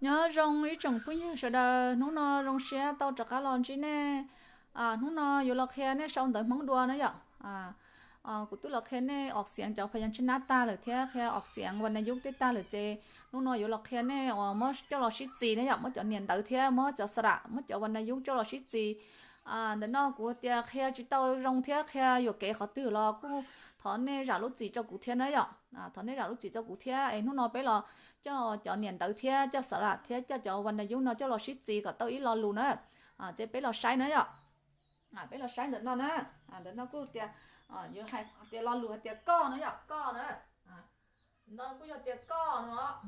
nhớ rong ý chồng cũng như sợ đờ nó rong xe tàu chở cá lon chứ nè nóอยู่ละแค่เนี่ยช่องแต่มองดัวนะอย่ากูตุ้ละแค่เนี่ยออกเสียงจากพยัญชนะตาหรือเท่าแค่ออกเสียงวรรณยุกต์ติตาหรือเจnóอยู่ละแค่เนี่ยมั่วเจ้าเราชิจีเนี่ยอย่ามั่วจะเนียนตื่นเท่ามั่วจะสระมั่วจะวรรณยุกต์เจ้าเราชิจีเดี๋ยวกูเตียแค่จิตเต้ารองเท่าแค่อยู่เก๋เขาตื่นรอกูถอนเนี่ยราลูกจีเจ้ากูเท่านะอย่าถอนเนี่ยราลูกจีเจ้ากูเท่าไอ้nóไปรอ cho niệm tự thế cho sợ là thế cho vấn đề chúng nó cho lo shit gì có tôi ý lo luôn nữa chế bé lo sai nữa ạ bé lo sai nữa nó nữa để nó cứ tiền như hai tiền lo luôn tiền co nữa ạ co nữa nó cứ cho tiền co nữa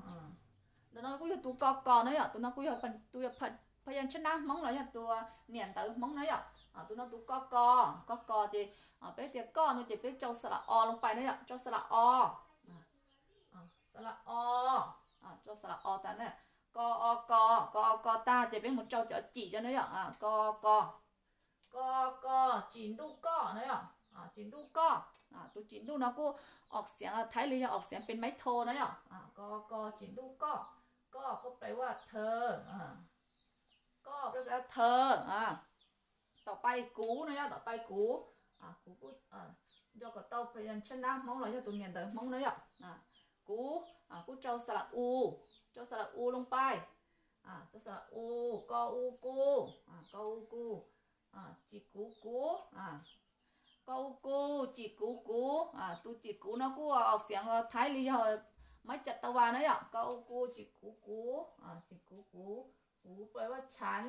nó cứ cho tụ co nữa ạ tụi nó cứ cho phần tụi phầnพยัญชนะมองเลยตัวเนียนตือมองเลยอ่ะตัวนั้นตัวก็จีไปเตียก็นู่นจีไปเจ้าสระอลงไปเนี่ยเจ้าสระอสระอcho sala o ta nè co ta thì biết một châu cho chỉ cho nó ạ co chỉ đu co nữa ạ chỉ đu co tôi chỉ đu nó cô ออกเสียงไทยเลยออกเสียงเป็นไม้โทนะอ่ะก็จินดูก็แปลว่าเธอก็แปลว่าเธอต่อไปกูนะต่อไปกูกูdo có tàu phải chân chân nam mong là cho tụi nhìn tới mong đấy ạ cú cú cho sala u ลงไปcho sala uก็อูกูก็อูกูจีกูก็อูกูจีกูtuจีกูnóกูออกเสียงท้ายลีไม่จัตวานะอ่ะก็อูกูจีกูจีกูแปลว่าฉัน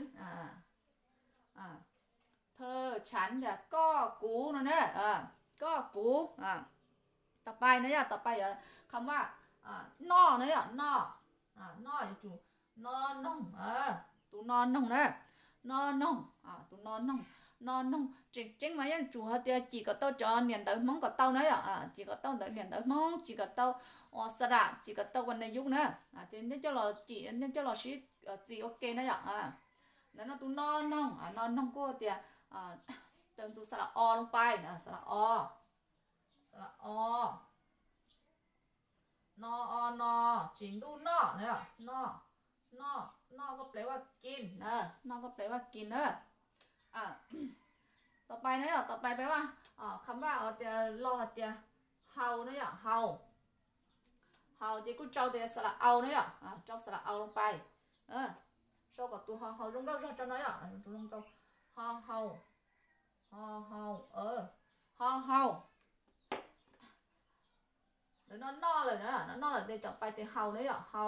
เธอฉันเนี่ยก็กูนั่นแหละก็กูต่อไปนะต่อไปคำว่านอนะนอจู่นอนนงตูนอนนงนะนอนนงตูนอนนงนอนนงchính mà nhân chủ họ chỉ có tao cho niệm tới mong có tao nữa chỉ có tao tới niệm tới mong chỉ có tao sara chỉ có taoวันในยุคนะchính cho là chỉ nên cho là chỉ ok nữa nó tu non non cô thìเติมตัวสระอลงไปนะสระอนอจินดูนอเนี่ยนอก็แปลว่ากินนะนอก็แปลว่ากินนะต่อไปนะต่อไปแปลว่าคำว่าเดี๋ยวรอเดี๋ยวเฮาเนี่ยเฮาเดี๋ยวกูเจ้าเดี๋ยวสระเอาเนี่ยเจ้าสระเอาลงไปโชว์กับตัวเฮาลงก็จะน้อยตัวลงก็เฮาแล้วนอเลยนะนอเลยเดี๋ยวจับไปเดี๋ยวเฮาเนี่ยเฮา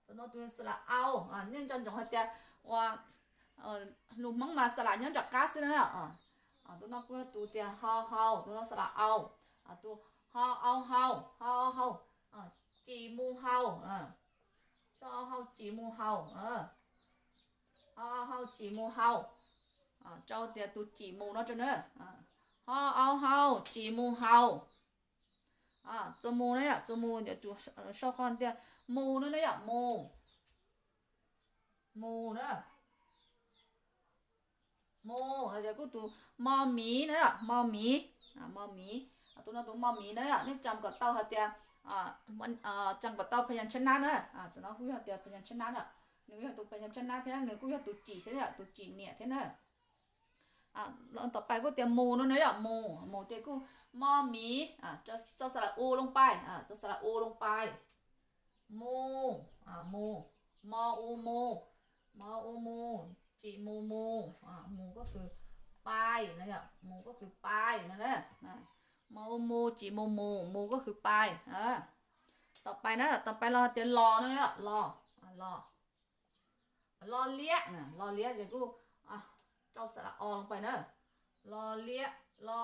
ตัวน้อตัวสระเอาเนี่ยจนจังหวะเดี๋ยวว่าลุงมังมาสระเนี่ยจากก๊าซเนี่ยตัวน้อก็ตัวเดี๋ยวเฮาตัวน้อสระเอาตัวเฮาจีมูเฮาชอบเฮาจีมูเฮาเฮาจีมูเฮาเจ้าเดี๋ยวตัวจีมูnó cho nữa ฮาจีมูเฮาตัวมูเนี่ยตัวมูเดี๋ยวจูชอบคนเดียวมูนั่นเนี่ยมูเนี่ยมูเดี๋ยวกูตัวมอหมีเนี่ยมอหมีตัวนั้นตัวมอหมีเนี่ยนี่จำกับเต้าหัดเดียวมันจำกับเต้าพยัญชนะเนี่ยตัวนั้นกูหัดเดียวพยัญชนะเนี่ยหนึ่งหัดตัวพยัญชนะเท่านั้นหนึ่งกูหัดตัวจีใช่ไหมตัวจีเนี่ยเท่านั้นต่อไปก็เตรียมมูนั่นเลยมูเตรียมกูมอหมีจะสระอูลงไปจะสระอูลงไปมูมูมออูมูจีมูมูก็คือปลายนะเนี่ยมูก็คือปลายนั่นแหละมออูมูจีมูก็คือปลายต่อไปนะต่อไปเราเตรียมรอนั่นเนี่ยรอเลี้ยนะรอเลี้ยเดี๋ยวกูเจ้าสระอลงไปเนอะรอเลี้ยรอ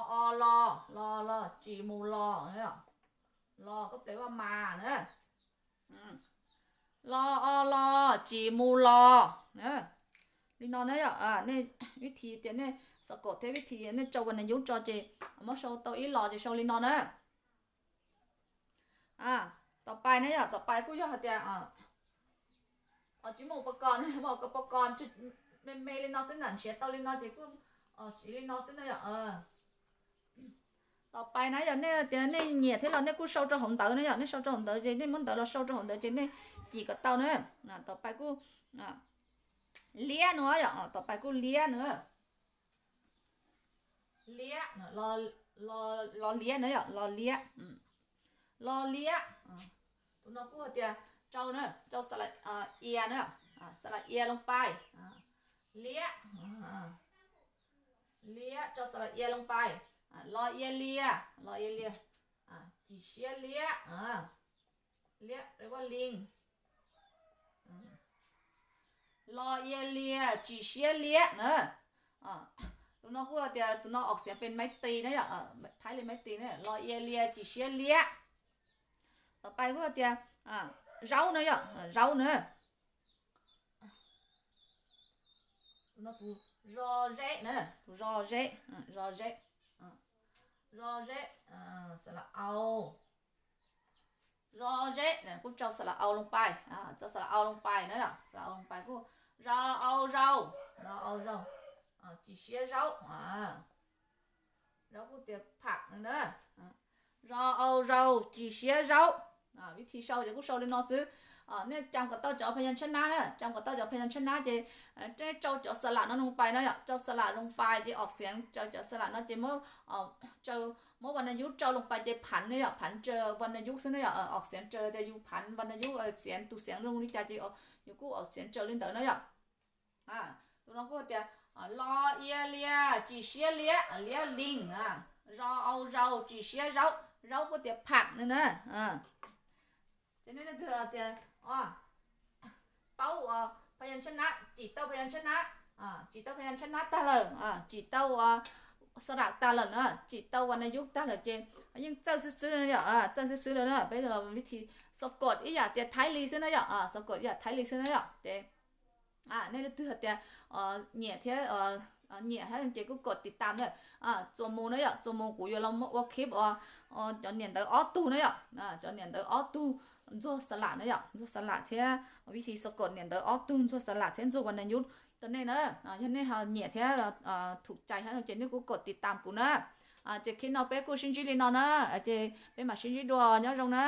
รอจีมูรอเนี่ยรอก็แปลว่ามาเนอะรอจีมูรอเนอะลีนอนเนี่ยนี่วิธีเตียนเนี่ยสะกดเทวิธีเนี่ยเจ้าวันนี้ยุจอจีมาโชว์ตัวอีหล่อจะโชว์ลีนอนเนอะต่อไปเนี่ยต่อไปกูอยากเตียจีมูอุปกรณ์บอกกับอุปกรณ์จุดเมลีนอสนั่นเชียตอลีนอจีกูลีนอสเนี่ยต่อ ต่อไปนะอย่างนี้เดี๋ยวนี่เหยียดที่เราเนี่ยกูsâu cho hồng tớ nữaอย่างนี้sâu cho hồng tớ trên đây muốn tớ là sâu cho hồng tớ trên đây chỉ có tao nữaต่อไปกูlia nữaอย่างต่อไปกูlia nữa lia lo lia nữaอย่างlo lia tụi nó cũng tiệt trâu nữa trâu sả lại ia nữa sả lại ia ลงไปlia lia trâu sả lại ia ลงไปรอเอียเลียจีเชียเลียเลียเรียกว่าลิงรอเอียเลียจีเชียเลียเนอะตัวน้องพูดเดี๋ยวตัวน้องออกเสียงเป็นไม้ตีนะอย่างท้ายเลยไม้ตีนะรอเอียเลียจีเชียเลียต่อไปพูดเดี๋ยวเราเนอะอย่างเราเนอะตัวน้องพูดรอเจเนอะรอเจสละเอารอเจ๊เนี่ยกูเจ้าสละเอาลงไปเจ้าสละเอาลงไปเนอะสละเอาลงไปกูเราเอาจีเชียเรากูเตรียมผักเนอะเราจีเชียวิธีเช่าเดี๋ยวกูเช่าเลยนอซื้อเนี่ยจำกับเต้าจะพยัญชนะเนอะจำกับเต้าจะพยัญชนะเจ๊เจ้าสละนั่นลงไปเนอะเจ้าสละลงไปจะออกเสียงเจ้าสละนั่นเจ๊เมื่อเจ้าเมื่อวรรณยุกต์เจ้าลงไปจะผันเนี่ยผันเจอวรรณยุกต์ซึ่งเนี่ยออกเสียงเจอแต่อยู่ผันวรรณยุกต์เสียงตุเสียงลงนี่จะอยู่กูออกเสียงเจอเล่นเต๋อเนี่ยตัวน้องก็จะรอเอียเลียจีเชียเลียลิงเราจีเชียเราก็จะผักนั่นนะฉะนั้นเธอจะเป้าพยัญชนะจีเต้าพยัญชนะจีเต้าพยัญชนะตาเลยจีเต้าสระตาเลยนะจีเต้าวรรณยุกต์ตาเลยเจยังเจ้าซื้อๆเนี่ยเจ้าซื้อๆเลยนะไปเราวิธีสะกดอีอย่างเดี๋ยวไทยลีซึ่งเนี่ยสะกดอย่างไทยลีซึ่งเนี่ยเจนี่เธอเดี๋ยวเนี่ยที่เนี่ยถ้าเจก็กดติดตามเลย做梦เนี่ย做梦กูอยู่เราว่าคลิปจะเนี่ยเตอออตูเนี่ยจะเนี่ยเตอออตู做สลัดเนี่ย做สลัดที่วิธีสะกดเนี่ยเตอออตู做สลัดที่做วรรณยุกต์ตัวนี้นะฉะนั้นเนี่ยที่ถูกใจให้เราเจนี่กูกดติดตามกูนะเจคิดเอาไปกูชินจิลินเอานะเจไปมาชินจิดัวเนี่ยตรงนะ